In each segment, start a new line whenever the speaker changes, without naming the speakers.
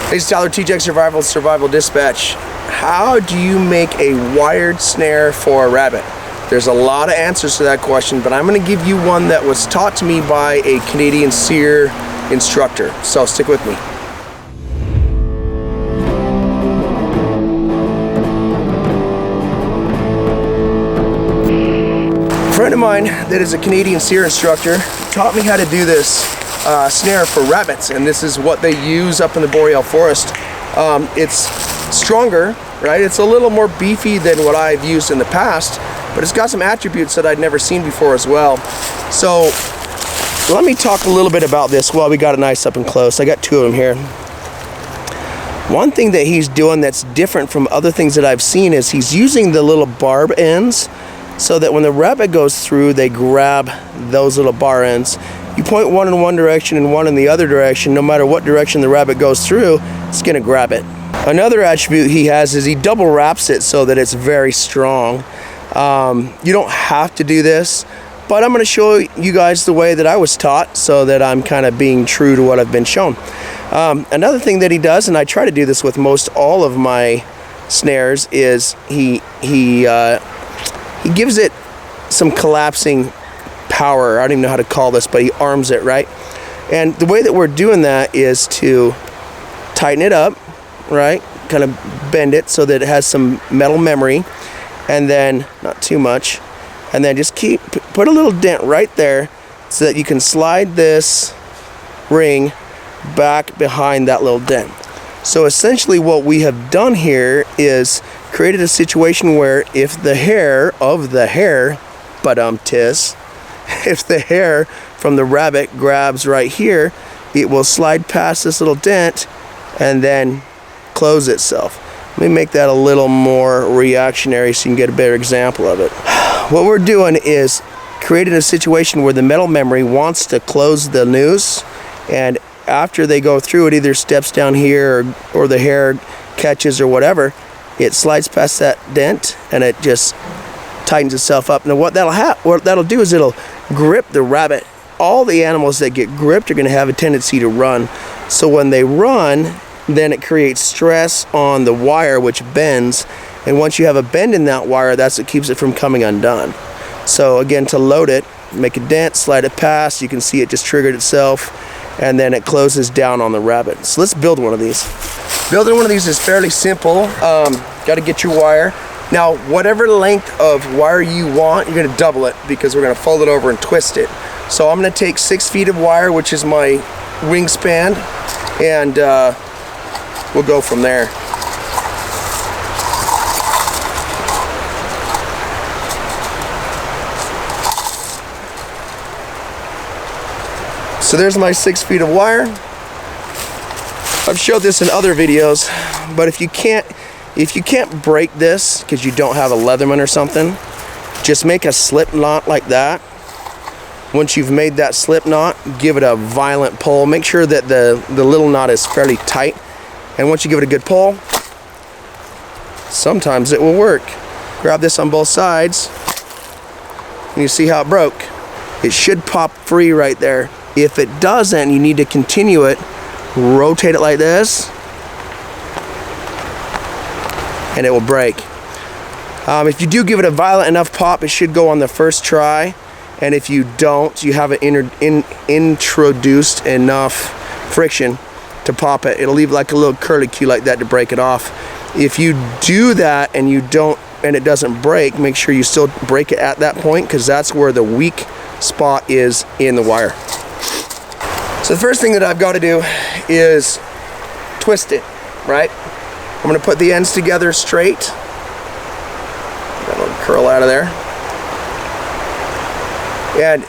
Hey, it's Tyler, TJack Survival Dispatch. How do you make a wired snare for a rabbit? There's a lot of answers to that question, but I'm going to give you one that was taught to me by a Canadian seer instructor. So stick with me. A friend of mine that is a Canadian seer instructor taught me how to do this snare for rabbits, and this is what they use up in the boreal forest. It's stronger, right? It's a little more beefy than what I've used in the past, but it's got some attributes that I'd never seen before as well. So let me talk a little bit about this while we got it nice up and close. I got two of them here. One thing that he's doing that's different from other things that I've seen is he's using the little barb ends so that when the rabbit goes through, they grab those little bar ends. You point one in one direction and one in the other direction, no matter what direction the rabbit goes through, it's gonna grab it. Another attribute he has is he double wraps it so that it's very strong. You don't have to do this, but I'm gonna show you guys the way that I was taught so that I'm kind of being true to what I've been shown. Another thing that he does, and I try to do this with most all of my snares, is he gives it some collapsing power. I don't even know how to call this, but he arms it, right? And the way that we're doing that is to tighten it up, right? Kind of bend it so that it has some metal memory, and then not too much, and then just put a little dent right there so that you can slide this ring back behind that little dent. So essentially what we have done here is created a situation where if the hair of the hair, if the hair from the rabbit grabs right here, it will slide past this little dent and then close itself. Let me make that a little more reactionary so you can get a better example of it. What we're doing is creating a situation where the metal memory wants to close the noose, and after they go through, it either steps down here or the hair catches or whatever, it slides past that dent and it just tightens itself up. Now what that'll do is it'll grip the rabbit. All the animals that get gripped are going to have a tendency to run. So when they run, then it creates stress on the wire, which bends. And once you have a bend in that wire, that's what keeps it from coming undone. So again, to load it, make a dent, slide it past. You can see it just triggered itself, and then it closes down on the rabbit. So let's build one of these. Building one of these is fairly simple. Got to get your wire. Now, whatever length of wire you want, you're gonna double it because we're gonna fold it over and twist it. So I'm gonna take 6 feet of wire, which is my wingspan, and we'll go from there. So there's my 6 feet of wire. I've showed this in other videos, but if you can't break this because you don't have a Leatherman or something, just make a slip knot like that. Once you've made that slip knot, give it a violent pull. Make sure that the little knot is fairly tight, and once you give it a good pull, sometimes it will work. Grab this on both sides and you see how it broke. It should pop free right there. If it doesn't, you need to continue it. Rotate it like this and it will break. If you do give it a violent enough pop, it should go on the first try, and if you don't, you haven't introduced enough friction to pop it. It'll leave like a little curlicue like that to break it off. If you do that and it doesn't break, make sure you still break it at that point, because that's where the weak spot is in the wire. So the first thing that I've got to do is twist it, right? I'm going to put the ends together straight. That'll curl out of there. And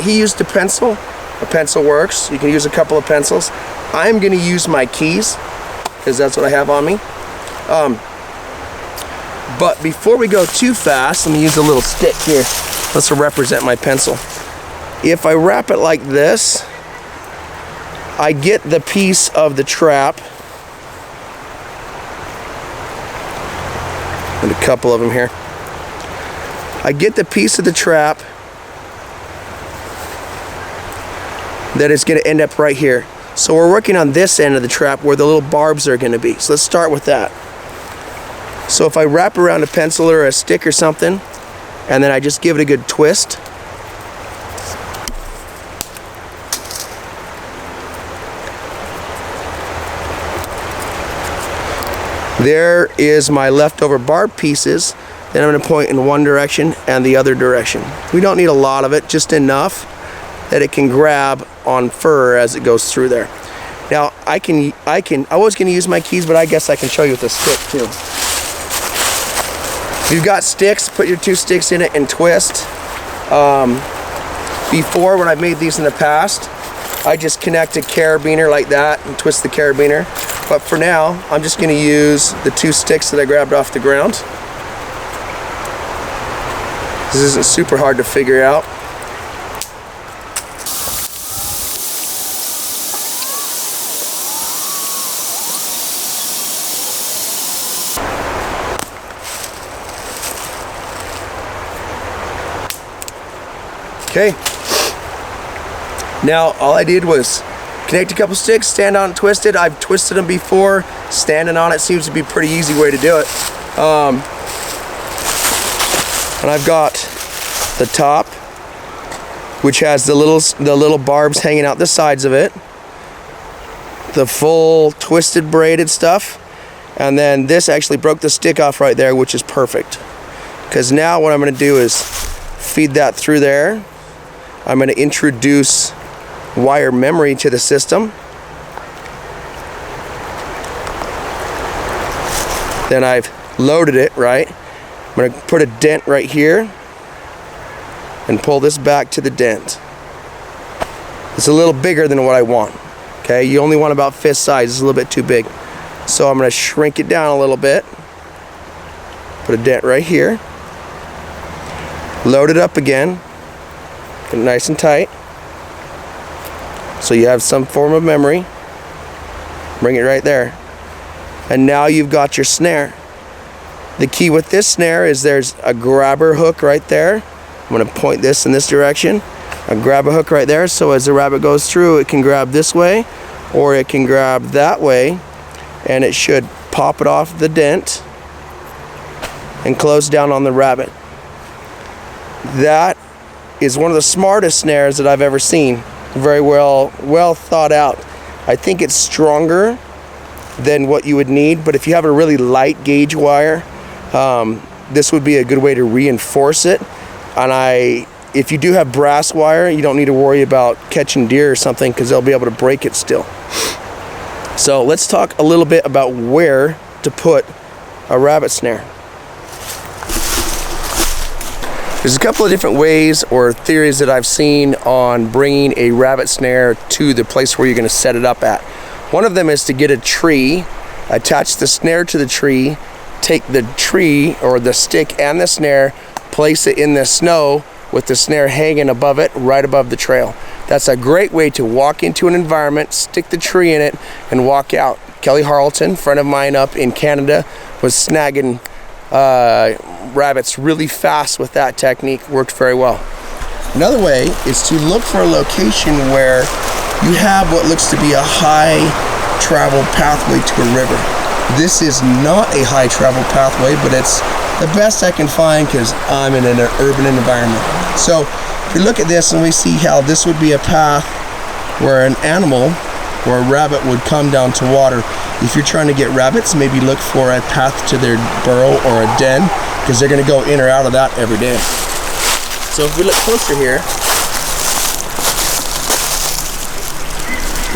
he used a pencil. A pencil works. You can use a couple of pencils. I'm going to use my keys because that's what I have on me. But before we go too fast, let me use a little stick here. This will represent my pencil. If I wrap it like this, I get the piece of the trap. And a couple of them here. I get the piece of the trap that is going to end up right here. So we're working on this end of the trap where the little barbs are going to be. So let's start with that. So if I wrap around a pencil or a stick or something, and then I just give it a good twist, there is my leftover barb pieces. Then I'm going to point in one direction and the other direction. We don't need a lot of it, just enough that it can grab on fur as it goes through there. Now I was going to use my keys, but I guess I can show you with a stick too. If you've got sticks, put your 2 sticks in it and twist. Before, when I've made these in the past, I just connect a carabiner like that and twist the carabiner. But for now, I'm just going to use the 2 sticks that I grabbed off the ground. This isn't super hard to figure out. Okay. Now all I did was connect a couple sticks, stand on it, twist it. I've twisted them before. Standing on it seems to be a pretty easy way to do it. And I've got the top, which has the little barbs hanging out the sides of it, the full twisted braided stuff, and then this actually broke the stick off right there, which is perfect. Because now what I'm going to do is feed that through there. I'm going to introduce wire memory to the system. Then I've loaded it, right? I'm going to put a dent right here and pull this back to the dent. It's a little bigger than what I want. Okay, you only want about fist size. It's a little bit too big. So I'm going to shrink it down a little bit. Put a dent right here. Load it up again. Get it nice and tight. So you have some form of memory. Bring it right there. And now you've got your snare. The key with this snare is there's a grabber hook right there. I'm going to point this in this direction. A grab a hook right there, so as the rabbit goes through, it can grab this way or it can grab that way, and it should pop it off the dent and close down on the rabbit. That is one of the smartest snares that I've ever seen. Very well thought out. I think it's stronger than what you would need, but if you have a really light gauge wire, this would be a good way to reinforce it. And if you do have brass wire, you don't need to worry about catching deer or something, because they'll be able to break it still. So let's talk a little bit about where to put a rabbit snare. There's a couple of different ways or theories that I've seen on bringing a rabbit snare to the place where you're going to set it up at. One of them is to get a tree, attach the snare to the tree, take the tree or the stick and the snare, place it in the snow with the snare hanging above it, right above the trail. That's a great way to walk into an environment, stick the tree in it, and walk out. Kelly Harleton, a friend of mine up in Canada, was snagging rabbits really fast with that technique. Worked very well. Another way is to look for a location where you have what looks to be a high travel pathway to a river. This is not a high travel pathway, but it's the best I can find because I'm in an urban environment. So if we look at this and we see how this would be a path where an animal or a rabbit would come down to water. If you're trying to get rabbits, maybe look for a path to their burrow or a den, because they're going to go in or out of that every day. So if we look closer here,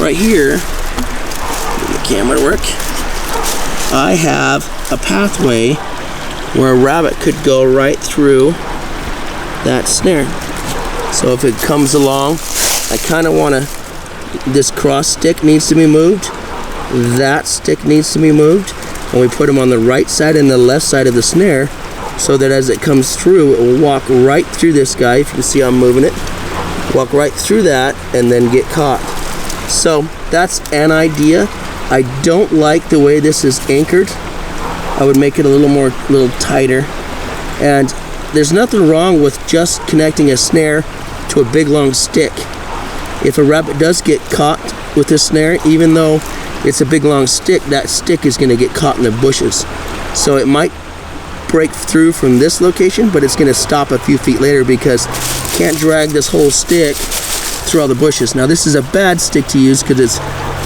right here, get the camera to work, I have a pathway where a rabbit could go right through that snare. So if it comes along, I kind of want to, this cross stick needs to be moved, that stick needs to be moved, and we put them on the right side and the left side of the snare, so that as it comes through, it will walk right through this guy. If you can see I'm moving it, walk right through that and then get caught. So that's an idea. I don't like the way this is anchored. I would make it a little tighter. And there's nothing wrong with just connecting a snare to a big long stick. If a rabbit does get caught with this snare. Even though it's a big long stick, that stick is going to get caught in the bushes. So it might break through from this location, but it's going to stop a few feet later because you can't drag this whole stick through all the bushes. Now this is a bad stick to use because it's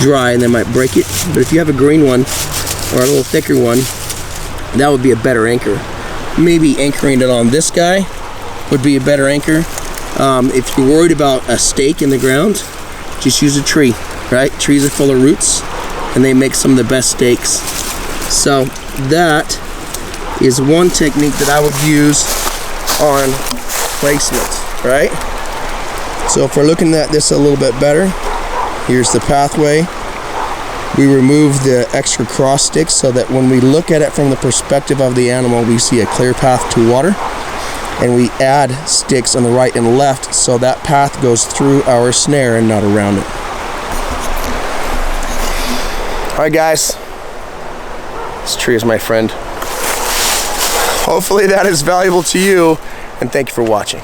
dry and they might break it, but if you have a green one or a little thicker one, that would be a better anchor. Maybe anchoring it on this guy would be a better anchor. If you're worried about a stake in the ground, just use a tree, right? Trees are full of roots and they make some of the best stakes. So that is one technique that I would use on placement, right? So if we're looking at this a little bit better, here's the pathway. We remove the extra cross sticks so that when we look at it from the perspective of the animal, we see a clear path to water. And we add sticks on the right and left so that path goes through our snare and not around it. Alright guys, this tree is my friend. Hopefully that is valuable to you, and thank you for watching.